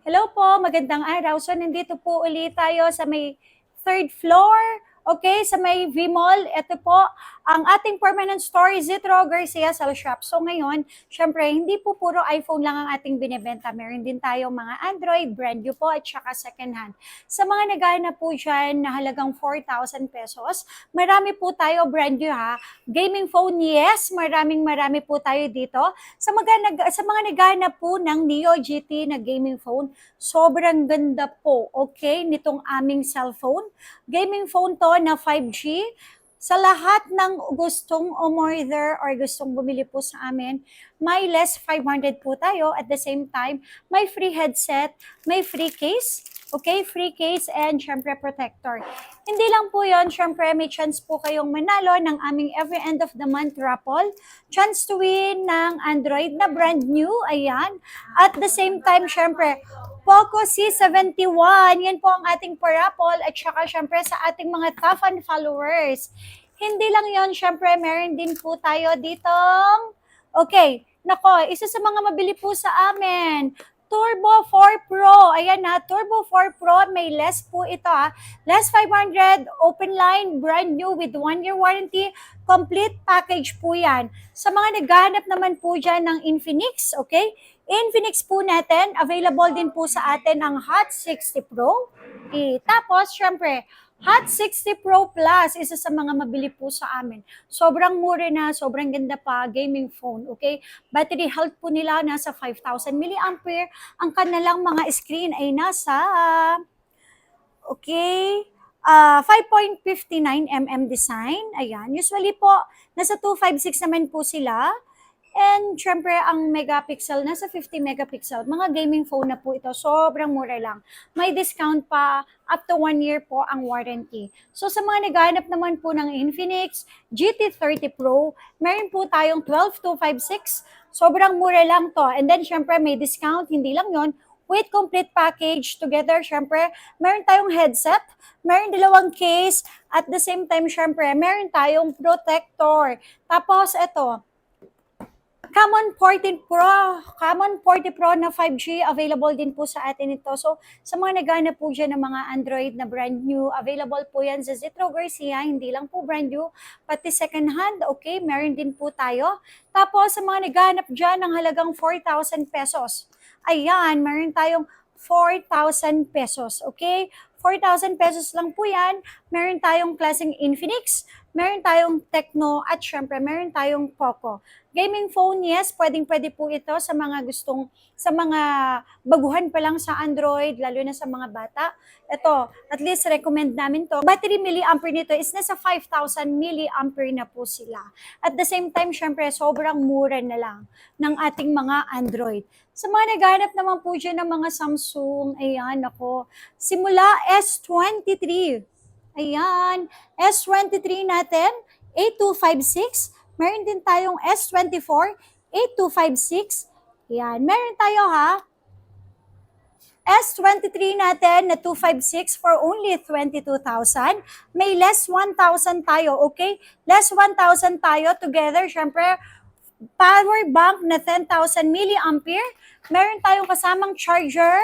Hello po, magandang araw. So nandito po ulit tayo sa may third floor, okay, sa may V-Mall. Ito po ang ating permanent store, Zitro Garcia Cell Shop. So ngayon, syempre, hindi po puro iPhone lang ang ating binibenta. Meron din tayong mga Android, brand new po, at saka second hand. Sa mga naghahanap po dyan na halagang 4,000 pesos, marami po tayo brand new ha. Gaming phone, yes, marami po tayo dito. Sa mga naghahanap po ng Neo GT na gaming phone, sobrang ganda po, okay, nitong aming cellphone. Gaming phone to na 5G. Sa lahat ng gustong umorder or gustong bumili po sa amin, may less 500 po tayo. At the same time, may free headset, may free case, okay, free case and syempre protector. Hindi lang po yon, syempre may chance po kayong manalo ng aming every end of the month raffle. Chance to win ng Android na brand new, ayan. At the same time, syempre, Poco C71, yan po ang ating parapol at saka syempre sa ating mga tough and followers. Hindi lang yon, syempre meron din po tayo ditong, okay, nako, isa sa mga mabili po sa amin, Turbo 4 Pro. Ayan na, Turbo 4 Pro, may less po ito ha. Less 500, open line, brand new with 1-year warranty, complete package po yan. Sa mga naghahanap naman po dyan ng Infinix, okay? Infinix po natin, available din po sa atin ang Hot 60 Pro. Tapos, syempre, Hot 60 Pro Plus, isa sa mga mabili po sa amin. Sobrang mura na, sobrang ganda pa, gaming phone, okay? Battery health po nila nasa 5,000 mAh. Ang kanilang mga screen ay nasa, okay, 5.59 mm design. Ayan, usually po, nasa 256 naman po sila. And syempre, ang megapixel, nasa 50 megapixel. Mga gaming phone na po ito. Sobrang mura lang. May discount pa. Up to 1 year po ang warranty. So sa mga naghahanap naman po ng Infinix GT30 Pro, meron po tayong 12256. Sobrang mura lang to. And then syempre, may discount. Hindi lang yon, with complete package together, syempre, meron tayong headset, meron dalawang case, at the same time, syempre, meron tayong protector. Tapos, ito, Common 40 Pro na 5G, available din po sa atin ito. So, sa mga naghahanap po dyan ng mga Android na brand new, available po yan sa Zitro Garcia, hindi lang po brand new, pati second hand, okay, meron din po tayo. Tapos, sa mga naghahanap dyan ng halagang 4,000 pesos, ayan, meron tayong 4,000 pesos, okay? 4,000 pesos lang po yan. Meron tayong klaseng Infinix, meron tayong Tecno, at syempre meron tayong Poco. Gaming phone, yes, pwedeng-pwede po ito sa mga sa mga baguhan pa lang sa Android, lalo na sa mga bata. Ito, at least recommend namin to. Battery milliampere nito is nasa 5,000 milliampere na po sila. At the same time, syempre, sobrang mura na lang ng ating mga Android. Sa mga naghahanap naman po dyan ng mga Samsung, ayan, ako, simula S23. Ayan, S23 natin, 8256. Meron din tayong S24, 8256. Yan, meron tayo ha. S23 natin na 256 for only 22,000. May less 1,000 tayo, okay? Less 1,000 tayo together, syempre, power bank na 10,000 milliampere. Meron tayong kasamang charger.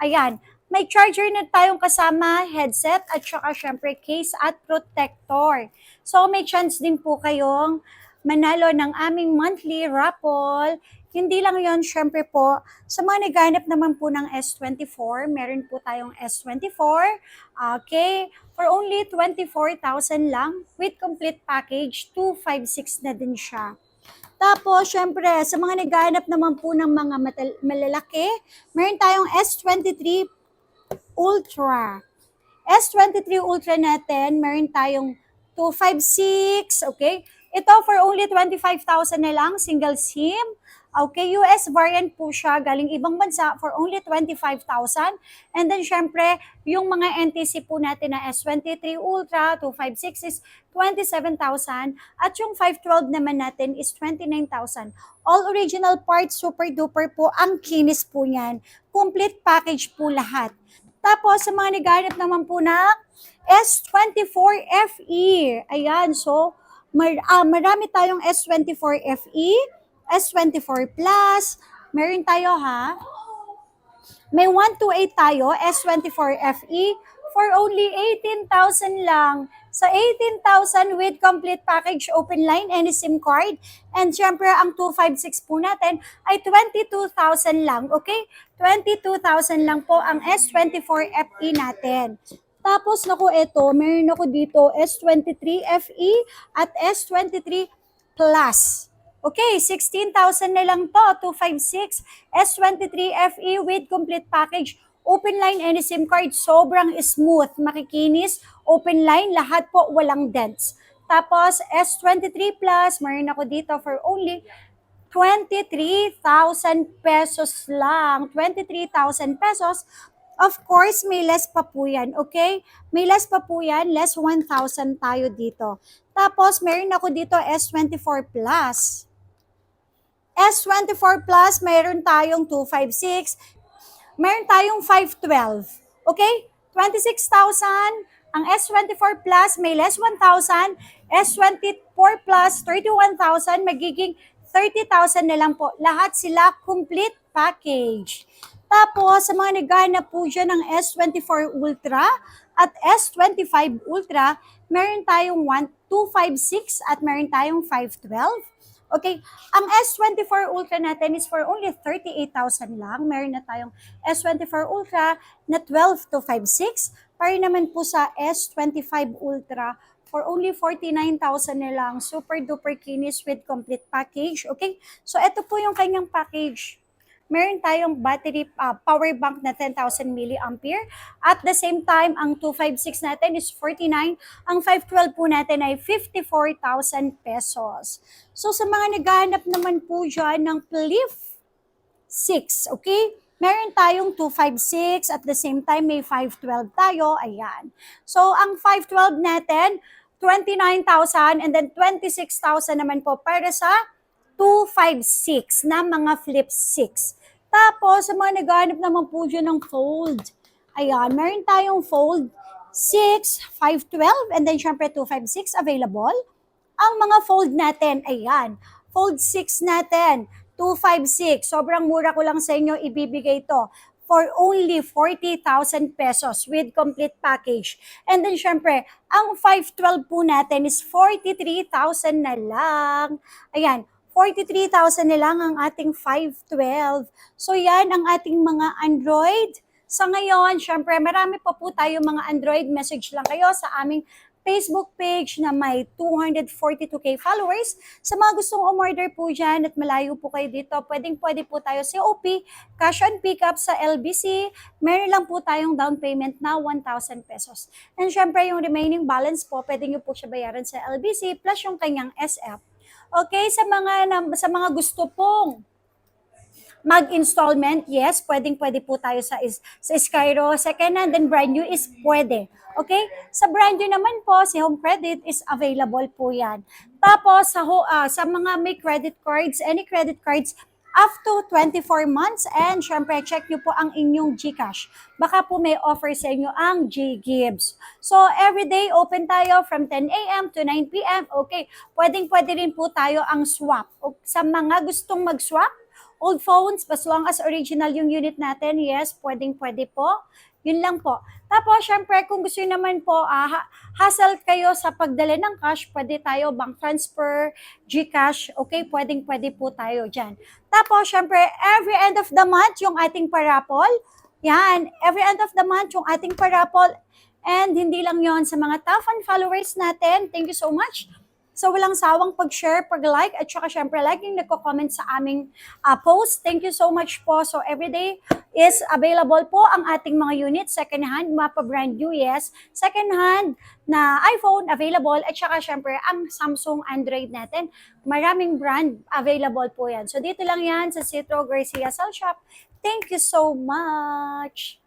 Ayan, may charger na tayong kasama, headset, at saka syempre case at protector. So may chance din po kayong manalo ng aming monthly raffle. Hindi lang yon, syempre po, sa mga naghanap naman po ng S24, meron po tayong S24, okay, for only 24,000 lang, with complete package, 256 na din siya. Tapos, syempre, sa mga naghahanap naman po ng mga malalaki, meron tayong S23 Ultra. S23 Ultra natin, meron tayong 256, okay? Ito for only 25,000 na lang, single SIM. Okay, US variant po siya, galing ibang bansa for only 25,000. And then, syempre, yung mga NTC po natin na S23 Ultra, 256 is 27,000. At yung 512 naman natin is 29,000. All original parts, super duper po, ang kinis po niyan. Complete package po lahat. Tapos, sa mga naghahanap naman po na S24 FE. Ayan, so, marami tayong S24 FE, S24 Plus, meron tayo ha. May 128 tayo, S24 FE, for only 18,000 lang. Sa 18,000 with complete package, open line, any SIM card. And syempre, ang 256 po natin ay 22,000 lang. Okay? 22,000 lang po ang S24 FE natin. Tapos, naku, ito, meron ako dito, S23 FE at S23 Plus. Okay, 16,000 na lang to, 256, S23 FE with complete package, open line, any SIM card, sobrang smooth, makikinis, open line, lahat po walang dents. Tapos, S23 Plus, meron ako dito for only 23,000 pesos lang. 23,000 pesos. Of course, may less pa po yan, okay? May less pa po yan, less 1,000 tayo dito. Tapos, meron ako dito S24 Plus. S24 Plus, meron tayong 256. Meron tayong 512. Okay? 26,000. Ang S24 Plus, may less 1,000. S24 Plus, 31,000. Magiging 30,000 na lang po. Lahat sila complete package. Tapos, sa mga naghahanap po dyan ng S24 Ultra at S25 Ultra, meron tayong 256 at meron tayong 512. Okay, ang S24 Ultra natin is for only 38,000 lang. Meron na tayong S24 Ultra na 12 to 56. Para naman po sa S25 Ultra for only 49,000 na lang. Super duper kinis with complete package. Okay, so ito po yung kanyang package. Meron tayong battery power bank na 10,000 milliampere. At the same time, ang 256 natin is 49. Ang 512 po natin ay 54,000 pesos. So sa mga naghahanap naman po dyan ng Flip 6, okay? Meron tayong 256 at the same time may 512 tayo. Ayan. So ang 512 natin, 29,000 and then 26,000 naman po para sa 256 na mga Flip 6. Tapos, sa mga naghahanap naman po dyan ng fold, ayan, meron tayong fold 6, 512, and then syempre 256 available. Ang mga fold natin, ayan, fold 6 natin, 256, sobrang mura ko lang sa inyo ibibigay ito for only 40,000 pesos with complete package. And then syempre, ang 512 po natin is 43,000 na lang. Ayan, 43,000 na lang ang ating 512. So yan ang ating mga Android. Sa ngayon, syempre marami pa po tayo mga Android. Message lang kayo sa aming Facebook page na may 242k followers. Sa mga gustong umorder po dyan at malayo po kayo dito, pwede po tayo COP, cash on pickup sa LBC. Meron lang po tayong down payment na 1,000 pesos. And syempre yung remaining balance po, pwede nyo po siya bayaran sa LBC plus yung kanyang SF. Okay, sa mga gusto pong mag-installment, yes, pwede po tayo sa Skyro. Second hand and brand new is pwede. Okay? Sa brand new naman po, si Home Credit is available po yan. Tapos, sa mga may credit cards, any credit cards, up to 24 months and syempre check nyo po ang inyong GCash. Baka po may offer sa inyo ang GGives. So everyday open tayo from 10 a.m. to 9 p.m. Okay, pwede rin po tayo ang swap. Sa mga gustong mag-swap, old phones, as long as original yung unit natin, yes, pwede po. Yun lang po. Tapos, syempre, kung gusto naman po, hassle kayo sa pagdala ng cash, pwede tayo bank transfer, GCash, okay, pwede po tayo dyan. Tapos, syempre, every end of the month, yung ating parapol, yan, every end of the month, yung ating parapol, and hindi lang yon sa mga top fan followers natin, thank you so much. So, walang sawang pag-share, pag-like, at saka syempre, like yung nagko-comment sa aming post. Thank you so much po. So, everyday is available po ang ating mga units. Second hand, mapa brand new, yes. Second hand na iPhone available. At saka syempre, ang Samsung Android natin. Maraming brand available po yan. So, dito lang yan sa Citro Garcia Cell Shop. Thank you so much.